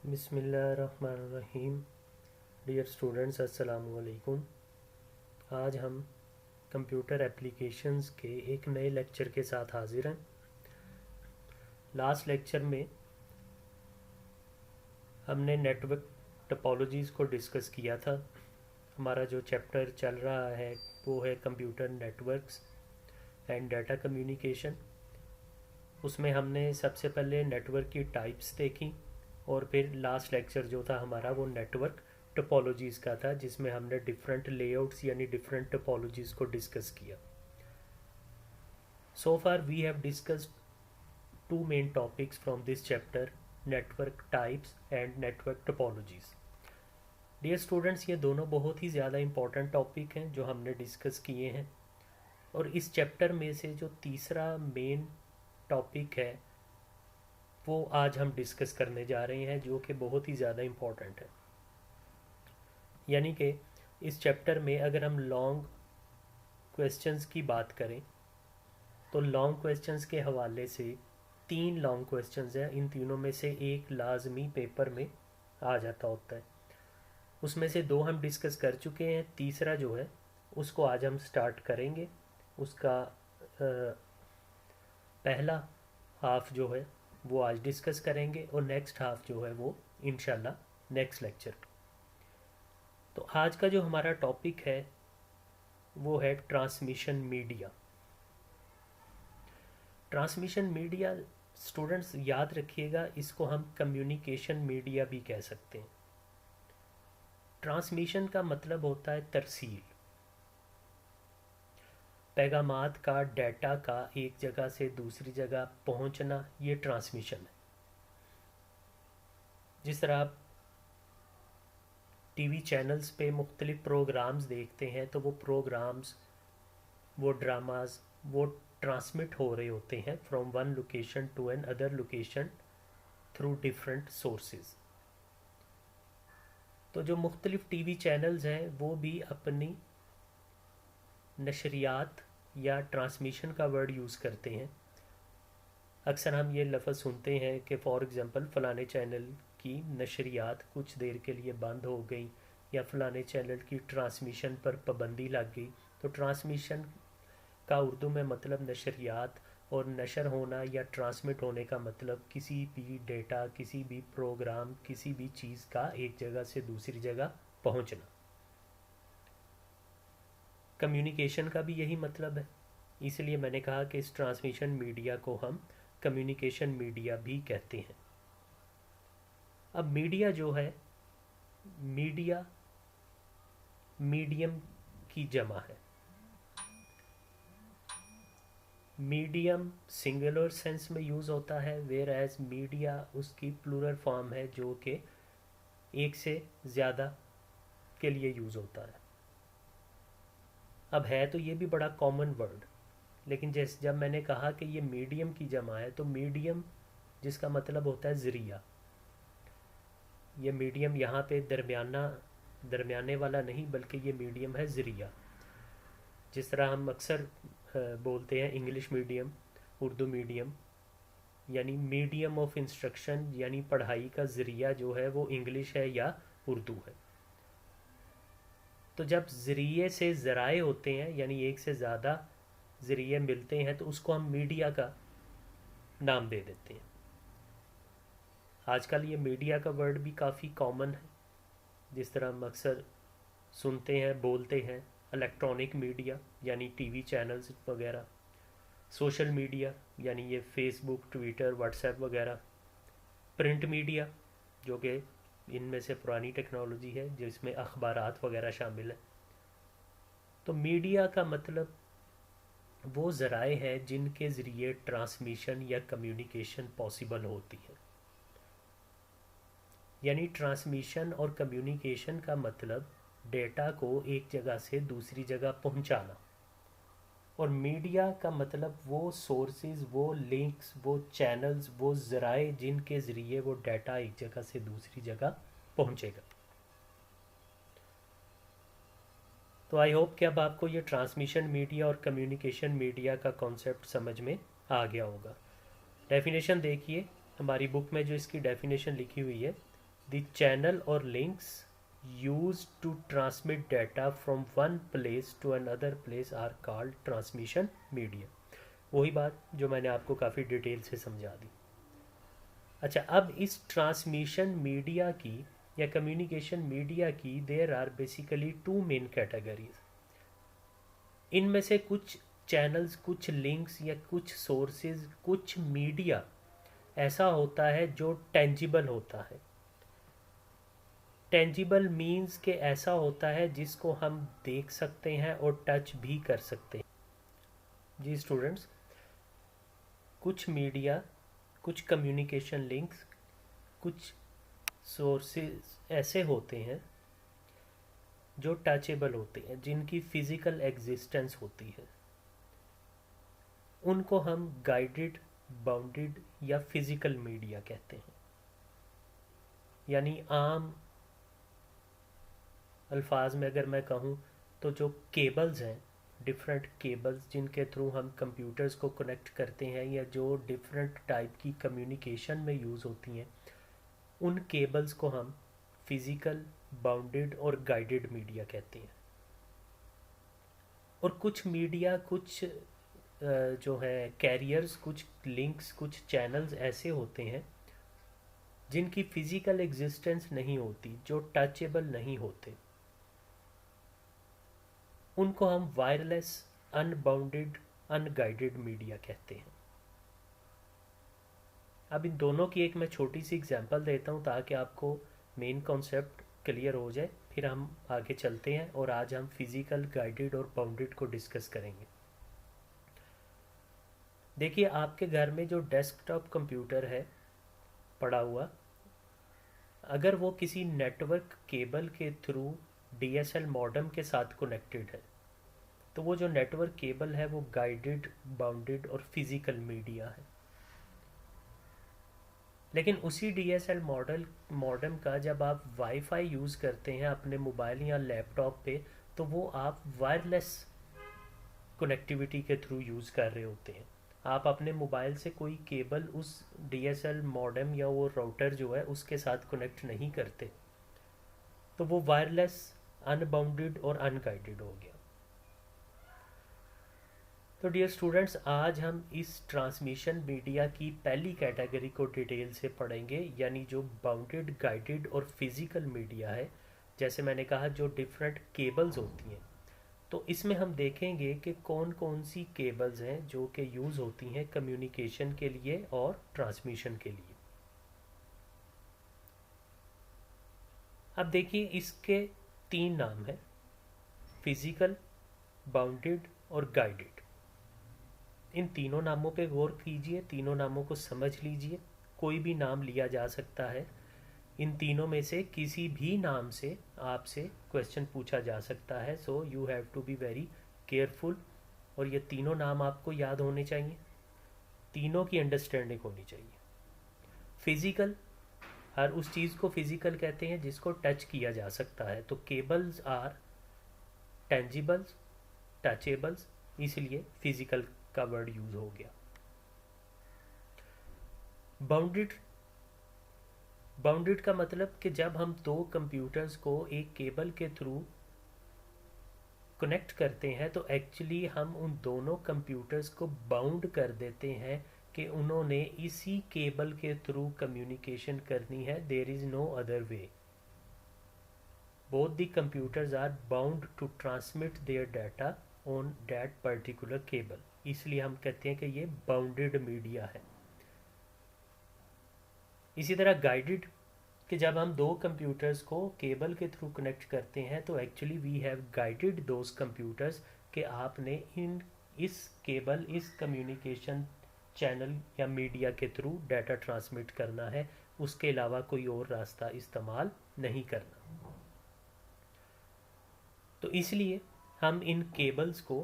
बिस्मिल्लाहिर्रहमानिर्रहीम। Dear students, अस्सलाम वालेकुम। आज हम कंप्यूटर एप्लीकेशंस के एक नए लेक्चर के साथ हाजिर हैं। लास्ट लेक्चर में हमने नेटवर्क टोपोलॉजीज़ को डिस्कस किया था। हमारा जो चैप्टर चल रहा है वो है computer networks and data communication. उसमें हमने सबसे पहले नेटवर्क की टाइप्स देखी और फिर लास्ट लेक्चर जो था हमारा वो नेटवर्क टोपोलॉजीज़ का था, जिसमें हमने डिफरेंट लेआउट्स यानी डिफरेंट टोपोलॉजीज़ को डिस्कस किया। So far we have discussed two main topics from this chapter: network types and network topologies. Dear students, ये दोनों बहुत ही ज़्यादा इम्पॉर्टेंट टॉपिक हैं जो हमने डिस्कस किए हैं, और इस चैप्टर में से जो तीसरा मेन टॉपिक है वो आज हम डिस्कस करने जा रहे हैं, जो कि बहुत ही ज़्यादा इम्पॉर्टेंट है। यानी कि इस चैप्टर में अगर हम लॉन्ग क्वेश्चंस की बात करें तो लॉन्ग क्वेश्चंस के हवाले से 3 लॉन्ग क्वेश्चंस हैं। इन तीनों में से एक लाजमी पेपर में आ जाता होता है। उसमें से 2 हम डिस्कस कर चुके हैं, तीसरा जो है उसको आज हम स्टार्ट करेंगे। उसका पहला हाफ जो है वो आज डिस्कस करेंगे और नेक्स्ट हाफ जो है वो इंशाल्लाह नेक्स्ट लेक्चर। तो आज का जो हमारा टॉपिक है वो है transmission media. Transmission media students याद रखिएगा, इसको हम कम्युनिकेशन मीडिया भी कह सकते हैं। ट्रांसमिशन का मतलब होता है तरसील, पैगामात का, डाटा का एक जगह से दूसरी जगह पहुंचना, ये ट्रांसमिशन है। जिस तरह आप टीवी चैनल्स पे मुख्तलिफ प्रोग्राम्स देखते हैं तो वो प्रोग्राम्स, वो ड्रामाज, वो ट्रांसमिट हो रहे होते हैं from one location to another location through different sources. तो जो मुख्तलिफ टीवी चैनल्स हैं वो भी अपनी नशरियात या ट्रांसमिशन का वर्ड यूज़ करते हैं। अक्सर हम ये लफ्ज़ सुनते हैं कि फॉर एग्ज़ाम्पल फ़लाने चैनल की नशरियात कुछ देर के लिए बंद हो गई या फ़लाने चैनल की ट्रांसमिशन पर पाबंदी लग गई। तो ट्रांसमिशन का उर्दू में मतलब नशरियात, और नशर होना या ट्रांसमिट होने का मतलब किसी भी डेटा, किसी भी प्रोग्राम, किसी भी चीज़ का एक जगह से दूसरी जगह पहुंचना। कम्युनिकेशन का भी यही मतलब है, इसलिए मैंने कहा कि इस ट्रांसमिशन मीडिया को हम कम्युनिकेशन मीडिया भी कहते हैं। अब मीडिया जो है, मीडिया मीडियम की जमा है। मीडियम सिंगुलर सेंस में यूज़ होता है, वेयर एज मीडिया उसकी प्लूरल फॉर्म है जो कि एक से ज़्यादा के लिए यूज़ होता है। अब है तो ये भी बड़ा कॉमन वर्ड, लेकिन जैसे जब मैंने कहा कि ये मीडियम की जमा है, तो मीडियम जिसका मतलब होता है ज़रिया, ये मीडियम यहाँ पे दरमियाने वाला नहीं, बल्कि ये मीडियम है ज़रिया। जिस तरह हम अक्सर बोलते हैं इंग्लिश मीडियम, उर्दू मीडियम, यानी मीडियम ऑफ इंस्ट्रक्शन, यानी पढ़ाई का ज़रिया जो है वो इंग्लिश है या उर्दू है। तो जब ज़रिए से ज़राए होते हैं, यानी एक से ज़्यादा ज़रिए मिलते हैं, तो उसको हम मीडिया का नाम दे देते हैं। आजकल ये मीडिया का वर्ड भी काफ़ी कॉमन है। जिस तरह हम अक्सर सुनते हैं, बोलते हैं इलेक्ट्रॉनिक मीडिया यानी टीवी चैनल्स वगैरह, सोशल मीडिया यानी ये फेसबुक, ट्विटर, व्हाट्सएप वगैरह, प्रिंट मीडिया जो कि इनमें से पुरानी टेक्नोलॉजी है जिसमें अखबारात वगैरह शामिल है। तो मीडिया का मतलब वो ज़राए हैं जिनके ज़रिए ट्रांसमिशन या कम्युनिकेशन पॉसिबल होती है। यानी ट्रांसमिशन और कम्युनिकेशन का मतलब डेटा को एक जगह से दूसरी जगह पहुंचाना, और मीडिया का मतलब वो सोर्सेज, वो लिंक्स, वो चैनल्स, वो ज़राए जिनके ज़रिए वो डाटा एक जगह से दूसरी जगह पहुंचेगा। तो आई होप कि अब आपको ये ट्रांसमिशन मीडिया और कम्युनिकेशन मीडिया का कॉन्सेप्ट समझ में आ गया होगा। डेफिनेशन देखिए, हमारी बुक में जो इसकी डेफिनेशन लिखी हुई है, द चैनल और links used to transmit data from one place to another place are called transmission media। वही बात जो मैंने आपको काफ़ी डिटेल से समझा दी। अच्छा, अब इस ट्रांसमिशन मीडिया की या कम्युनिकेशन मीडिया की there are basically two main categories. इनमें से कुछ चैनल्स, कुछ लिंक्स या कुछ सोर्सेज, कुछ मीडिया ऐसा होता है जो टेंजिबल होता है। टेंजिबल मीन्स के ऐसा होता है जिसको हम देख सकते हैं और टच भी कर सकते हैं। जी स्टूडेंट्स, कुछ मीडिया, कुछ कम्युनिकेशन लिंक्स, कुछ सोर्सेज ऐसे होते हैं जो टचेबल होते हैं, जिनकी फिजिकल एग्जिस्टेंस होती है। उनको हम गाइडेड, बाउंडेड या फिजिकल मीडिया कहते हैं। यानी आम अल्फाज में अगर मैं कहूँ तो जो केबल्स हैं, डिफरेंट केबल्स जिनके थ्रू हम कंप्यूटर्स को कनेक्ट करते हैं या जो डिफरेंट टाइप की कम्युनिकेशन में यूज़ होती हैं, उन केबल्स को हम फिज़िकल, बाउंडेड और गाइडेड मीडिया कहते हैं। और कुछ मीडिया, कुछ जो है कैरियर्स, कुछ लिंक्स, कुछ चैनल्स ऐसे होते हैं जिनकी फिज़िकल एग्जिस्टेंस नहीं होती, जो टचेबल नहीं होते। उनको हम वायरलेस, अनबाउंडेड, अनगाइडेड मीडिया कहते हैं। अब इन दोनों की एक मैं छोटी सी एग्जांपल देता हूँ ताकि आपको मेन कॉन्सेप्ट क्लियर हो जाए, फिर हम आगे चलते हैं और आज हम फिज़िकल, गाइडेड और बाउंडेड को डिस्कस करेंगे। देखिए, आपके घर में जो डेस्कटॉप कंप्यूटर है पड़ा हुआ, अगर वो किसी नेटवर्क केबल के थ्रू DSL मॉडेम के साथ कनेक्टेड है तो वो जो नेटवर्क केबल है वो गाइडेड, बाउंडेड और फिजिकल मीडिया है। लेकिन उसी DSL मॉडेम का जब आप वाईफाई यूज़ करते हैं अपने मोबाइल या लैपटॉप पे, तो वो आप वायरलेस कनेक्टिविटी के थ्रू यूज़ कर रहे होते हैं। आप अपने मोबाइल से कोई केबल उस DSL मॉडेम या वो राउटर जो है उसके साथ कनेक्ट नहीं करते, तो वो वायरलेस, अनबाउंडेड और अनगाइडेड हो गया। तो डियर स्टूडेंट्स, आज हम इस ट्रांसमिशन मीडिया की पहली कैटेगरी को डिटेल से पढ़ेंगे, यानी जो बाउंडेड, गाइडेड और फिजिकल मीडिया है। जैसे मैंने कहा, जो डिफरेंट केबल्स होती हैं, तो इसमें हम देखेंगे कि कौन कौन सी केबल्स हैं जो कि यूज़ होती हैं कम्युनिकेशन के लिए और ट्रांसमिशन के लिए। अब देखिए, इसके 3 नाम हैं: फिजिकल, बाउंडेड और गाइडेड। इन तीनों नामों पे गौर कीजिए, तीनों नामों को समझ लीजिए। कोई भी नाम लिया जा सकता है, इन तीनों में से किसी भी नाम से आपसे क्वेश्चन पूछा जा सकता है। So you have to be very careful. और ये तीनों नाम आपको याद होने चाहिए, तीनों की अंडरस्टैंडिंग होनी चाहिए। फिजिकल, हर उस चीज़ को फिजिकल कहते हैं जिसको टच किया जा सकता है। तो केबल्स आर टेंजिबल्स, टचेबल्स, इसलिए फिजिकल का वर्ड यूज हो गया। बाउंडेड, बाउंडेड का मतलब कि जब हम दो कंप्यूटर्स को एक केबल के थ्रू कनेक्ट करते हैं तो एक्चुअली हम उन दोनों कंप्यूटर्स को बाउंड कर देते हैं कि उन्होंने इसी केबल के थ्रू कम्युनिकेशन करनी है। There is no other way. Both the computers are bound to transmit their data on that particular cable. इसलिए हम कहते हैं कि ये बाउंडेड मीडिया है। इसी तरह गाइडेड, कि जब हम दो कंप्यूटर्स को केबल के थ्रू कनेक्ट करते हैं तो actually we have guided those computers कि आपने इस केबल, इस कम्युनिकेशन चैनल या मीडिया के थ्रू डाटा ट्रांसमिट करना है, उसके अलावा कोई और रास्ता इस्तेमाल नहीं करना। तो इसलिए हम इन केबल्स को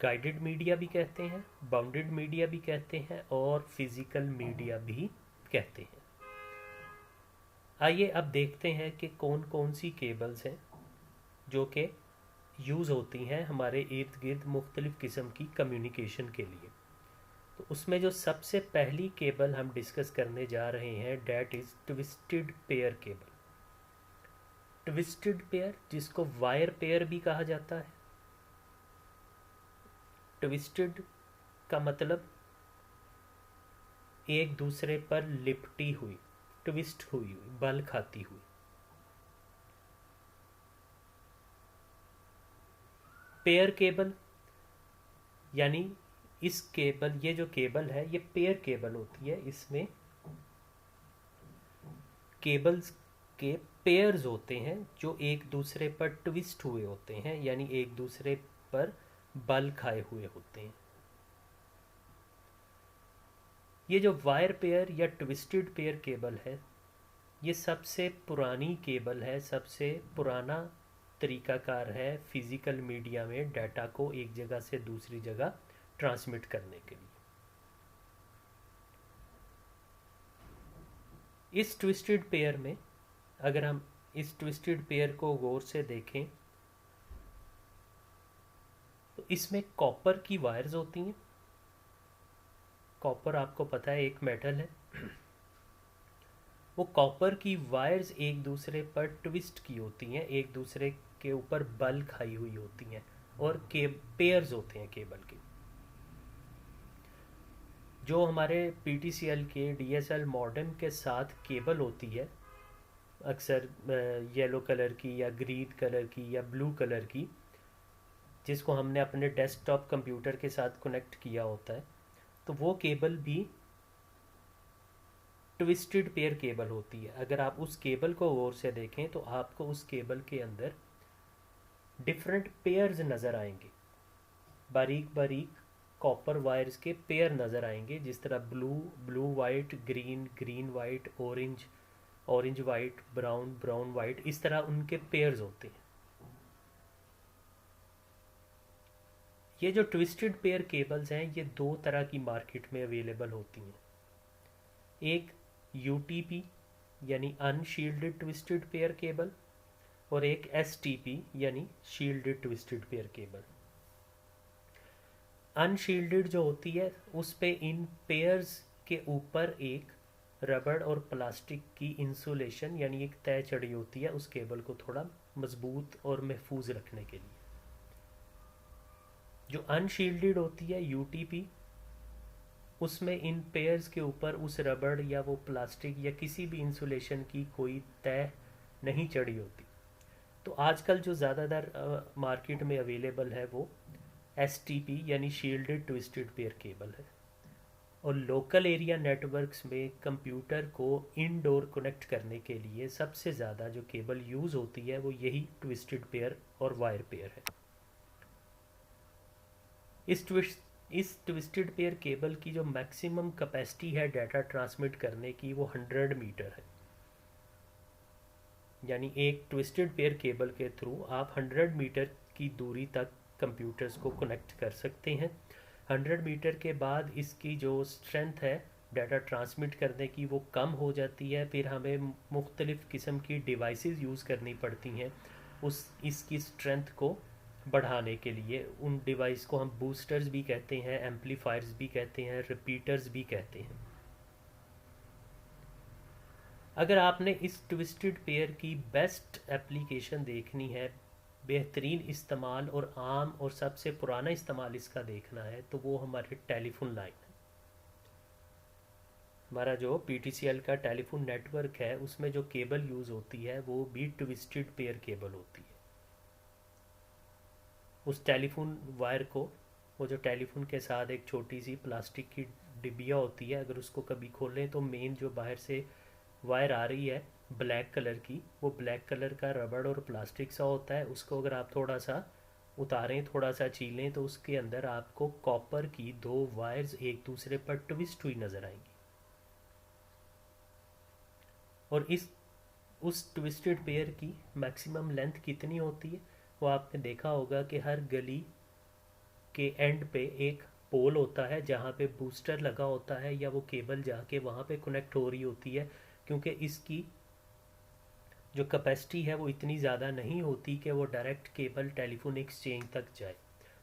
गाइडेड मीडिया भी कहते हैं, बाउंडेड मीडिया भी कहते हैं और फिजिकल मीडिया भी कहते हैं। आइए अब देखते हैं कि कौन कौन सी केबल्स हैं जो कि यूज़ होती हैं हमारे इर्द गिर्द मुख्तलिफ़ किस्म की कम्युनिकेशन के लिए। तो उसमें जो सबसे पहली केबल हम डिस्कस करने जा रहे हैं, that is twisted pair cable. Twisted pair, जिसको वायर पेयर भी कहा जाता है। ट्विस्टेड का मतलब एक दूसरे पर लिपटी हुई, ट्विस्ट हुई, बल खाती हुई। पेयर केबल यानी इस केबल, ये जो केबल है ये पेयर केबल होती है। इसमें केबल्स के पेयर्स होते हैं जो एक दूसरे पर ट्विस्ट हुए होते हैं, यानी एक दूसरे पर बल खाए हुए होते हैं। ये जो वायर पेयर या ट्विस्टेड पेयर केबल है, ये सबसे पुरानी केबल है, सबसे पुराना तरीकाकार है फिजिकल मीडिया में डाटा को एक जगह से दूसरी जगह ट्रांसमिट करने के लिए। इस ट्विस्टेड पेयर में, अगर हम इस ट्विस्टेड पेयर को गौर से देखें तो इसमें कॉपर की वायर्स होती हैं। कॉपर आपको पता है एक मेटल है। वो कॉपर की वायर्स एक दूसरे पर ट्विस्ट की होती हैं, एक दूसरे के ऊपर बल खाई हुई होती हैं, और के पेयर्स होते हैं केबल के। जो हमारे पीटीसीएल के डीएसएल मॉडेम के साथ केबल होती है, अक्सर येलो कलर की या ग्रीन कलर की या ब्लू कलर की, जिसको हमने अपने डेस्कटॉप कंप्यूटर के साथ कनेक्ट किया होता है, तो वो केबल भी ट्विस्टेड पेयर केबल होती है। अगर आप उस केबल को गौर से देखें तो आपको उस केबल के अंदर डिफरेंट पेयर्स नज़र आएंगे, बारीक बारीक कॉपर वायर्स के पेयर नज़र आएंगे, जिस तरह blue blue white, green green white, orange orange white, brown brown white, इस तरह उनके पेयर्स होते हैं। ये जो ट्विस्टेड पेयर केबल्स हैं ये दो तरह की मार्केट में अवेलेबल होती हैं। एक यूटीपी यानी अनशील्डेड ट्विस्टेड पेयर केबल, और एक एसटीपी यानी shielded twisted pair cable. Unshielded जो होती है उस पे इन पेयर्स के ऊपर एक रबड़ और प्लास्टिक की इंसुलेशन यानी एक तय चढ़ी होती है उस केबल को थोड़ा मजबूत और महफूज रखने के लिए। जो अनशील्डेड होती है यूटीपी, उसमें इन पेयर्स के ऊपर उस रबड़ या वो प्लास्टिक या किसी भी इंसुलेशन की कोई तय नहीं चढ़ी होती। तो आजकल जो ज़्यादातर मार्केट में अवेलेबल है वो एसटीपी यानी शील्डेड ट्विस्टेड पेयर केबल है। और लोकल एरिया नेटवर्क्स में कंप्यूटर को इनडोर कनेक्ट करने के लिए सबसे ज़्यादा जो केबल यूज़ होती है वो यही ट्विस्टेड पेयर और वायर पेयर है। इस ट्विस्टेड पेयर केबल की जो मैक्सिमम कैपेसिटी है डाटा ट्रांसमिट करने की वो 100 मीटर है। यानी एक ट्विस्टेड पेयर केबल के थ्रू आप 100 मीटर की दूरी तक कंप्यूटर्स को कनेक्ट कर सकते हैं। 100 मीटर के बाद इसकी जो स्ट्रेंथ है डाटा ट्रांसमिट करने की वो कम हो जाती है, फिर हमें मुख्तलिफ़ किस्म की डिवाइसेस यूज़ करनी पड़ती हैं इसकी स्ट्रेंथ को बढ़ाने के लिए। उन डिवाइस को हम बूस्टर्स भी कहते हैं, एम्पलीफायर्स भी कहते हैं, रिपीटर्स भी कहते हैं। अगर आपने इस ट्विस्टेड पेयर की बेस्ट एप्लीकेशन देखनी है, बेहतरीन इस्तेमाल और आम और सबसे पुराना इस्तेमाल इसका देखना है, तो वो हमारे टेलीफोन लाइन है। हमारा जो पीटीसीएल का टेलीफोन नेटवर्क है उसमें जो केबल यूज़ होती है वो भी ट्विस्टेड पेयर केबल होती है। उस टेलीफोन वायर को, वो जो टेलीफोन के साथ एक छोटी सी प्लास्टिक की डिबिया होती है, अगर उसको कभी खोलें तो मेन जो बाहर से वायर आ रही है ब्लैक कलर की, वो ब्लैक कलर का रबड़ और प्लास्टिक सा होता है। उसको अगर आप थोड़ा सा उतारें, थोड़ा सा छीलें, तो उसके अंदर आपको कॉपर की दो वायर्स एक दूसरे पर ट्विस्ट हुई नज़र आएंगी। और उस ट्विस्टेड पेयर की मैक्सिमम लेंथ कितनी होती है वो आपने देखा होगा कि हर गली के एंड पे एक पोल होता है जहाँ पे बूस्टर लगा होता है, या वो केबल जाके वहाँ पे कनेक्ट हो रही होती है, क्योंकि इसकी जो कैपेसिटी है वो इतनी ज़्यादा नहीं होती कि वो डायरेक्ट केबल टेलीफोन एक्सचेंज तक जाए।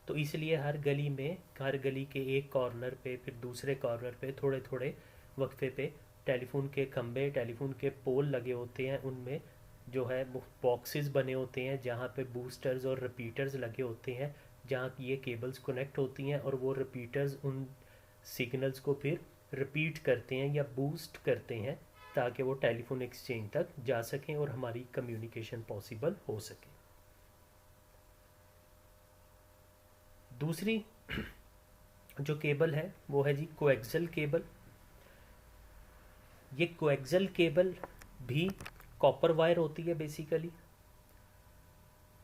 तो इसलिए हर गली के एक कॉर्नर पे, फिर दूसरे कॉर्नर पे थोड़े थोड़े वक्फे पे टेलीफोन के खंबे, टेलीफोन के पोल लगे होते हैं, उनमें जो है बॉक्सेस बने होते हैं जहाँ पे बूस्टर्स और रिपीटर्स लगे होते हैं, जहाँ ये केबल्स कनेक्ट होती हैं और वो रिपीटर्स उन सिग्नल्स को फिर रिपीट करते हैं या बूस्ट करते हैं ताकि वो टेलीफोन एक्सचेंज तक जा सकें और हमारी कम्युनिकेशन पॉसिबल हो सके। दूसरी जो केबल है वो है जी कोएक्सियल केबल। ये कोएक्सियल केबल भी कॉपर वायर होती है बेसिकली,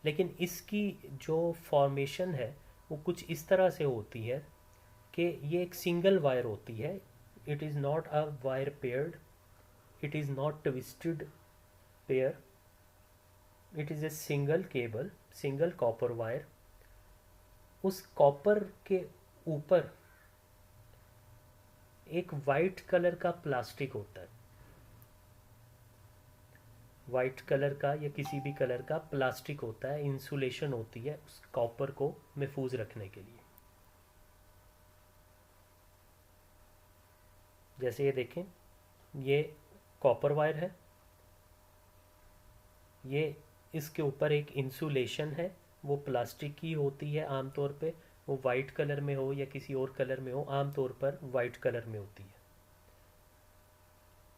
लेकिन इसकी जो फॉर्मेशन है वो कुछ इस तरह से होती है कि ये एक सिंगल वायर होती है। It is not a wire paired, it is not twisted pair, it is a single cable, single copper wire. उस कॉपर के ऊपर एक वाइट कलर का प्लास्टिक होता है, वाइट कलर का या किसी भी कलर का प्लास्टिक होता है, इंसुलेशन होती है उस कॉपर को महफूज रखने के लिए। जैसे ये देखें, ये कॉपर वायर है, ये इसके ऊपर एक इंसुलेशन है, वो प्लास्टिक की होती है आमतौर पे, वो वाइट कलर में हो या किसी और कलर में हो, आमतौर पर वाइट कलर में होती है।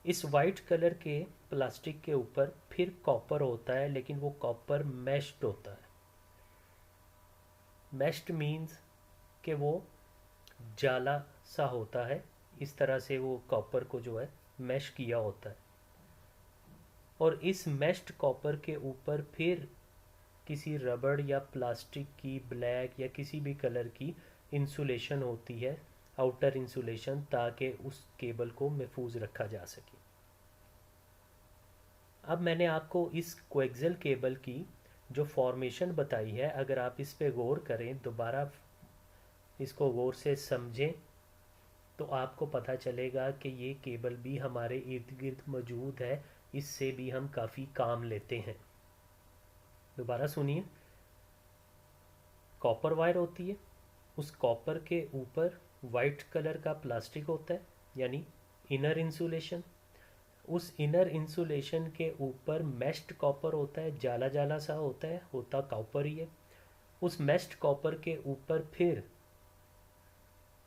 इस वाइट कलर के प्लास्टिक के ऊपर फिर कॉपर होता है, लेकिन वो कॉपर मैश्ड होता है। मैश्ड मीन्स कि वो जाला सा होता है, इस तरह से वो कॉपर को जो है मैश किया होता है। और इस मैश्ड कॉपर के ऊपर फिर किसी रबड़ या प्लास्टिक की, ब्लैक या किसी भी कलर की इंसुलेशन होती है, आउटर इंसुलेशन, ताकि उस केबल को महफूज रखा जा सके। अब मैंने आपको इस कोएक्सियल केबल की जो फॉर्मेशन बताई है, अगर आप इस पे गौर करें, दोबारा इसको गौर से समझें, तो आपको पता चलेगा कि ये केबल भी हमारे इर्द गिर्द मौजूद है, इससे भी हम काफ़ी काम लेते हैं। दोबारा सुनिए, कॉपर वायर होती है, उस कॉपर के ऊपर वाइट कलर का प्लास्टिक होता है, यानी इनर इंसुलेशन। उस इनर इंसुलेशन के ऊपर मेश्ड कॉपर होता है, जाला जाला सा होता है, होता कॉपर ही है। उस मेश्ड कॉपर के ऊपर फिर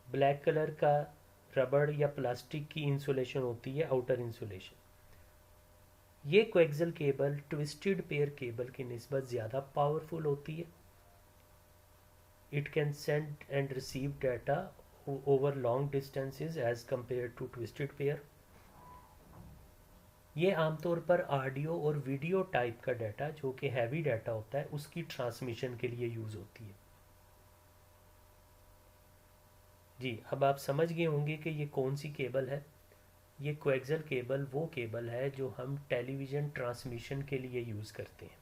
ब्लैक कलर का रबड़ या प्लास्टिक की इंसुलेशन होती है, आउटर इंसुलेशन। ये coaxial cable twisted pair cable की निस्बत ज़्यादा पावरफुल होती है। It can send and receive data over long distances as compare to twisted pair. ये आमतौर पर ऑडियो और वीडियो टाइप का डाटा, जो कि हैवी डाटा होता है, उसकी ट्रांसमिशन के लिए यूज़ होती है। जी, अब आप समझ गए होंगे कि ये कौन सी केबल है। ये कोएक्सियल केबल वो केबल है जो हम टेलीविज़न ट्रांसमिशन के लिए यूज़ करते हैं।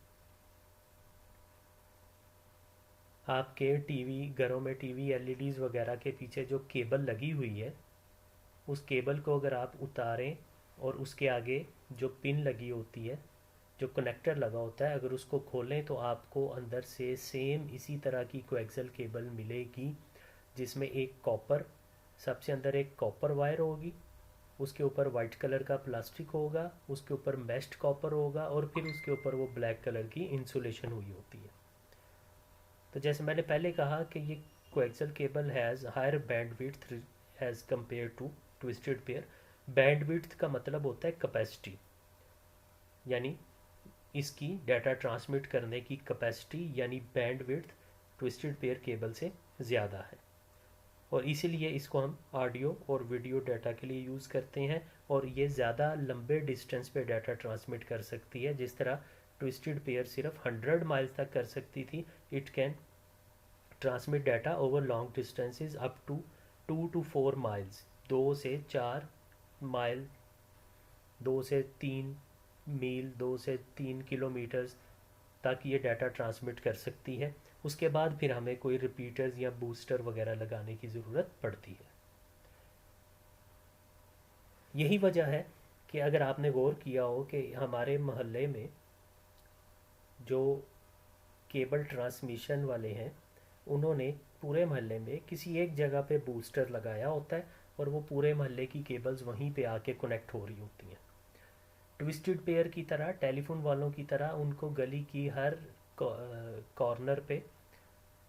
आपके टीवी, घरों में टीवी एलईडीज़ वगैरह के पीछे जो केबल लगी हुई है, उस केबल को अगर आप उतारें और उसके आगे जो पिन लगी होती है, जो कनेक्टर लगा होता है, अगर उसको खोलें तो आपको अंदर से सेम इसी तरह की कोएक्सियल केबल मिलेगी, जिसमें एक कॉपर, सबसे अंदर एक कॉपर वायर होगी, उसके ऊपर वाइट कलर का प्लास्टिक होगा, उसके ऊपर मैश्ड कॉपर होगा और फिर उसके ऊपर वो ब्लैक कलर की इंसुलेशन हुई होती है। तो जैसे मैंने पहले कहा कि ये coaxial cable has higher bandwidth as compare to twisted pair. Bandwidth का मतलब होता है कैपेसिटी, यानी इसकी डाटा ट्रांसमिट करने की कैपेसिटी, यानी बैंडविड्थ ट्विस्टेड पेयर केबल से ज़्यादा है, और इसीलिए इसको हम ऑडियो और वीडियो डाटा के लिए यूज़ करते हैं। और ये ज़्यादा लंबे डिस्टेंस पे डाटा ट्रांसमिट कर सकती है, जिस तरह ट्विस्टेड पेयर सिर्फ 100 माइल्स तक कर सकती थी। It can transmit data over long distances up to 2 to 4 miles, 2 से 4 माइल, 2 से 3 मील, 2 से 3 किलोमीटर्स तक ये डाटा ट्रांसमिट कर सकती है। उसके बाद फिर हमें कोई रिपीटर्स या बूस्टर वगैरह लगाने की ज़रूरत पड़ती है। यही वजह है कि अगर आपने गौर किया हो कि हमारे मोहल्ले में जो केबल ट्रांसमिशन वाले हैं, उन्होंने पूरे मोहल्ले में किसी एक जगह पे बूस्टर लगाया होता है और वो पूरे मोहल्ले की केबल्स वहीं पे आके कनेक्ट हो रही होती हैं। ट्विस्टेड पेयर की तरह, टेलीफोन वालों की तरह उनको गली की हर कॉर्नर पे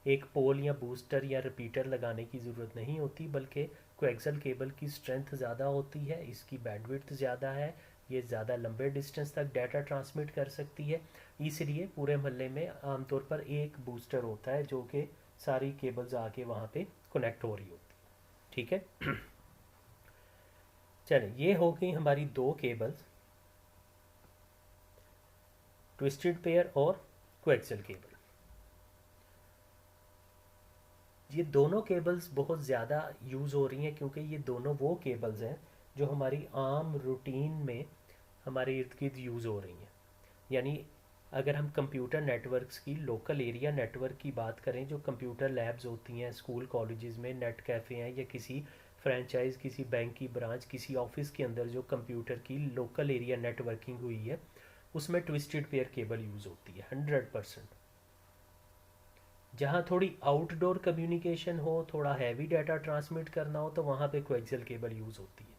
एक पोल या बूस्टर या रिपीटर लगाने की ज़रूरत नहीं होती, बल्कि कोएक्सियल केबल की स्ट्रेंथ ज़्यादा होती है, इसकी बैंडविड्थ ज़्यादा है, ये ज़्यादा लंबे डिस्टेंस तक डाटा ट्रांसमिट कर सकती है। इसलिए पूरे मोहल्ले में आमतौर पर एक बूस्टर होता है जो कि सारी केबल्स आके वहाँ पे कनेक्ट हो रही होती है। ठीक है। चलिए, ये हो गई हमारी दो केबल्स, ट्विस्टेड पेयर और कोएक्सियल केबल। ये दोनों केबल्स बहुत ज़्यादा यूज़ हो रही हैं क्योंकि ये दोनों वो केबल्स हैं जो हमारी आम रूटीन में हमारे इर्द गिर्द यूज़ हो रही हैं। यानी अगर हम कंप्यूटर नेटवर्क्स की, लोकल एरिया नेटवर्क की बात करें, जो कंप्यूटर लैब्स होती हैं स्कूल कॉलेजेस में, नेट कैफ़े हैं, या किसी फ्रेंचाइज, किसी बैंक की ब्रांच, किसी ऑफिस के अंदर जो कंप्यूटर की लोकल एरिया नेटवर्किंग हुई है, उसमें ट्विस्टेड पेयर केबल यूज़ होती है 100%। जहाँ थोड़ी आउटडोर कम्युनिकेशन हो, थोड़ा हैवी डाटा ट्रांसमिट करना हो, तो वहाँ पे कोएक्सियल केबल यूज़ होती है।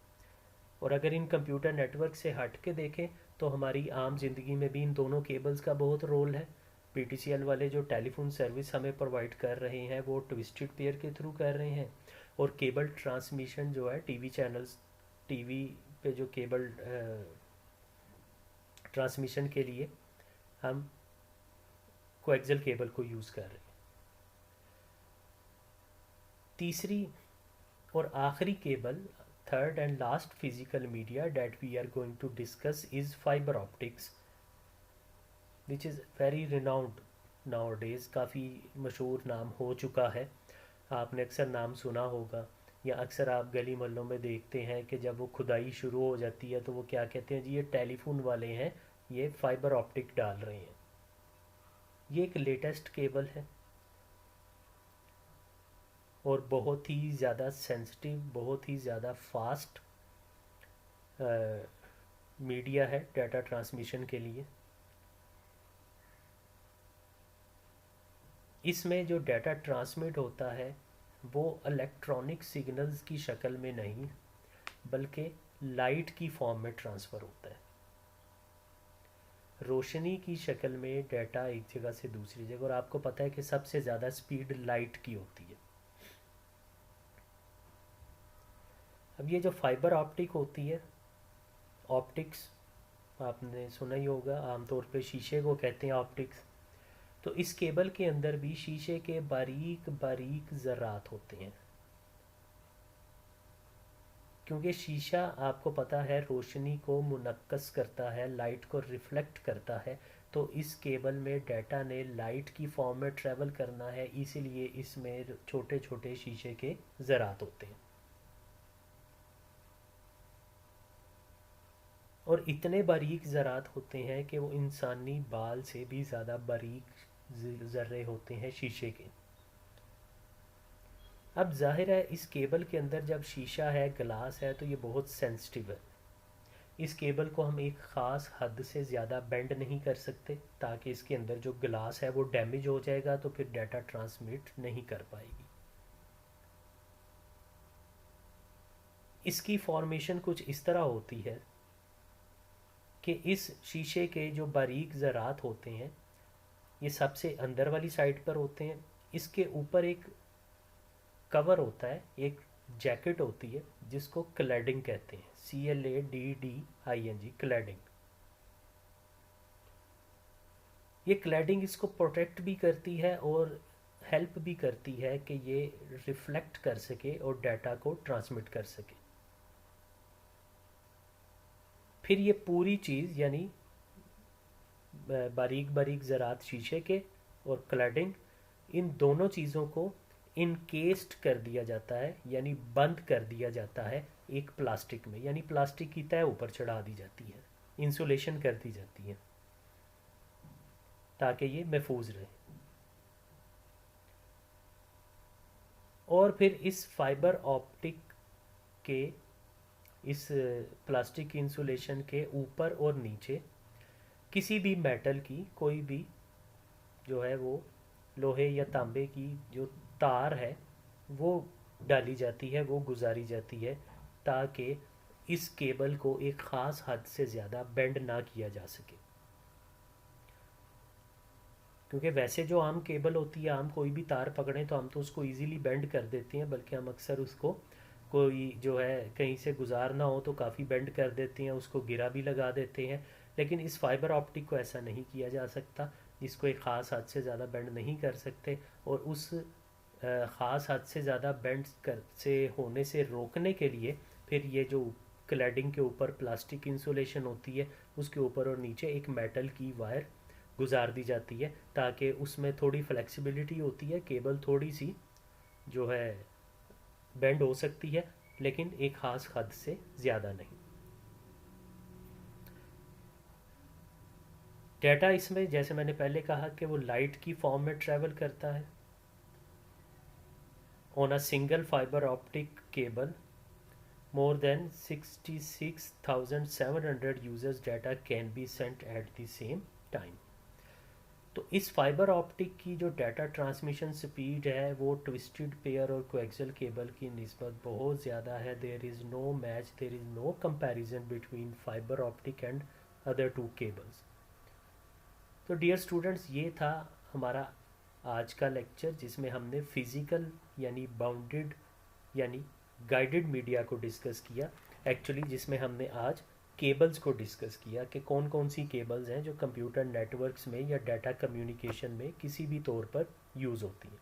और अगर इन कंप्यूटर नेटवर्क से हट के देखें तो हमारी आम जिंदगी में भी इन दोनों केबल्स का बहुत रोल है। पीटीसीएल वाले जो टेलीफोन सर्विस हमें प्रोवाइड कर रहे हैं वो ट्विस्टेड पेयर के थ्रू कर रहे हैं, और केबल ट्रांसमिशन जो है टीवी चैनल्स, टीवी पे जो केबल ट्रांसमिशन के लिए हम कोएक्सियल केबल को यूज़ कर रहे हैं। तीसरी और आखिरी cable, third and last physical media that we are going to discuss is fiber optics, which is very renowned nowadays। काफ़ी मशहूर नाम हो चुका है, आपने अक्सर नाम सुना होगा, या अक्सर आप गली मोहल्लों में देखते हैं कि जब वो खुदाई शुरू हो जाती है तो वो क्या कहते हैं, जी ये टेलीफोन वाले हैं, ये फाइबर ऑप्टिक डाल रहे हैं। ये एक लेटेस्ट केबल है और बहुत ही ज़्यादा सेंसिटिव, बहुत ही ज़्यादा फास्ट मीडिया है डाटा ट्रांसमिशन के लिए। इसमें जो डाटा ट्रांसमिट होता है वो इलेक्ट्रॉनिक सिग्नल्स की शक्ल में नहीं, बल्कि लाइट की फॉर्म में ट्रांसफ़र होता है। रोशनी की शक्ल में डाटा एक जगह से दूसरी जगह, और आपको पता है कि सबसे ज़्यादा स्पीड लाइट की होती है। अब ये जो फाइबर ऑप्टिक होती है, ऑप्टिक्स आपने सुना ही होगा, आमतौर पे शीशे को कहते हैं ऑप्टिक्स। तो इस केबल के अंदर भी शीशे के बारीक बारीक ज़रात होते हैं, क्योंकि शीशा आपको पता है रोशनी को मुनक्कस करता है, लाइट को रिफ्लेक्ट करता है। तो इस केबल में डाटा ने लाइट की फॉर्म में ट्रेवल करना है, इसीलिए इसमें छोटे छोटे शीशे के ज़रात होते हैं। और इतने बारीक ज़रात होते हैं कि वो इंसानी बाल से भी ज़्यादा बारीक ज़र्रे होते हैं शीशे के। अब जाहिर है इस केबल के अंदर जब शीशा है, ग्लास है, तो ये बहुत सेंसिटिव है। इस केबल को हम एक ख़ास हद से ज़्यादा बेंड नहीं कर सकते, ताकि इसके अंदर जो ग्लास है वो डैमेज हो जाएगा, तो फिर डाटा ट्रांसमिट नहीं कर पाएगी। इसकी फॉर्मेशन कुछ इस तरह होती है कि इस शीशे के जो बारीक ज़रात होते हैं ये सबसे अंदर वाली साइड पर होते हैं। इसके ऊपर एक कवर होता है, एक जैकेट होती है जिसको क्लैडिंग कहते हैं, CLADDING, क्लैडिंग। ये क्लैडिंग इसको प्रोटेक्ट भी करती है और हेल्प भी करती है कि ये रिफ्लेक्ट कर सके और डाटा को ट्रांसमिट कर सके। फिर ये पूरी चीज़ यानी बारीक बारीक ज़रात शीशे के और क्लैडिंग, इन दोनों चीज़ों को इनकेस्ड कर दिया जाता है, यानी बंद कर दिया जाता है एक प्लास्टिक में, यानी प्लास्टिक की तह ऊपर चढ़ा दी जाती है, इंसुलेशन कर दी जाती है ताकि ये महफूज रहे। और फिर इस फाइबर ऑप्टिक के, इस प्लास्टिक इंसुलेशन के ऊपर और नीचे किसी भी मेटल की कोई भी जो है वो लोहे या तांबे की जो तार है वो डाली जाती है, वो गुजारी जाती है, ताकि इस केबल को एक ख़ास हद से ज़्यादा बेंड ना किया जा सके। क्योंकि वैसे जो आम केबल होती है, आम कोई भी तार पकड़ें तो हम तो उसको इजीली बेंड कर देते हैं, बल्कि हम अक्सर उसको कोई जो है कहीं से गुजारना हो तो काफ़ी बेंड कर देते हैं, उसको गिरा भी लगा देते हैं। लेकिन इस फाइबर ऑप्टिक को ऐसा नहीं किया जा सकता, इसको एक ख़ास हद से ज़्यादा बेंड नहीं कर सकते। और उस ख़ास हद से ज़्यादा बेंड कर से होने से रोकने के लिए फिर ये जो क्लैडिंग के ऊपर प्लास्टिक इंसुलेशन होती है, उसके ऊपर और नीचे एक मेटल की वायर गुजार दी जाती है, ताकि उसमें थोड़ी फ्लेक्सिबिलिटी होती है, केबल थोड़ी सी जो है बेंड हो सकती है, लेकिन एक खास हद से ज़्यादा नहीं। डेटा इसमें जैसे मैंने पहले कहा कि वो लाइट की फॉर्म में ट्रैवल करता है। On a single fibre optic cable more than 66,700 users data can be sent at the same time। तो इस फाइबर ऑप्टिक की जो डाटा ट्रांसमिशन स्पीड है वो ट्विस्टेड पेयर और कोएक्सियल केबल की निस्बत बहुत ज़्यादा है। There is no match, there is no comparison between fibre optic and other two cables. तो डियर स्टूडेंट्स, ये था हमारा आज का लेक्चर, जिसमें हमने फिज़िकल यानी बाउंडेड यानी गाइडेड मीडिया को डिस्कस किया। एक्चुअली जिसमें हमने आज केबल्स को डिस्कस किया कि कौन कौन सी केबल्स हैं जो कंप्यूटर नेटवर्क्स में या डाटा कम्युनिकेशन में किसी भी तौर पर यूज़ होती हैं।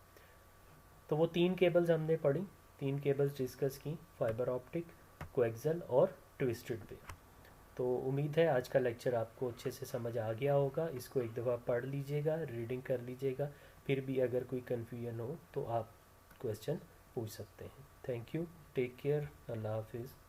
तो वो 3 केबल्स हमने पढ़ी, 3 केबल्स डिस्कस की, फाइबर ऑप्टिक, कोएक्सियल और ट्विस्टेड पेयर। तो उम्मीद है आज का लेक्चर आपको अच्छे से समझ आ गया होगा। इसको एक दफ़ा पढ़ लीजिएगा, रीडिंग कर लीजिएगा, फिर भी अगर कोई कन्फ्यूजन हो तो आप क्वेश्चन पूछ सकते हैं। थैंक यू, टेक केयर, अल्लाह हाफिज़।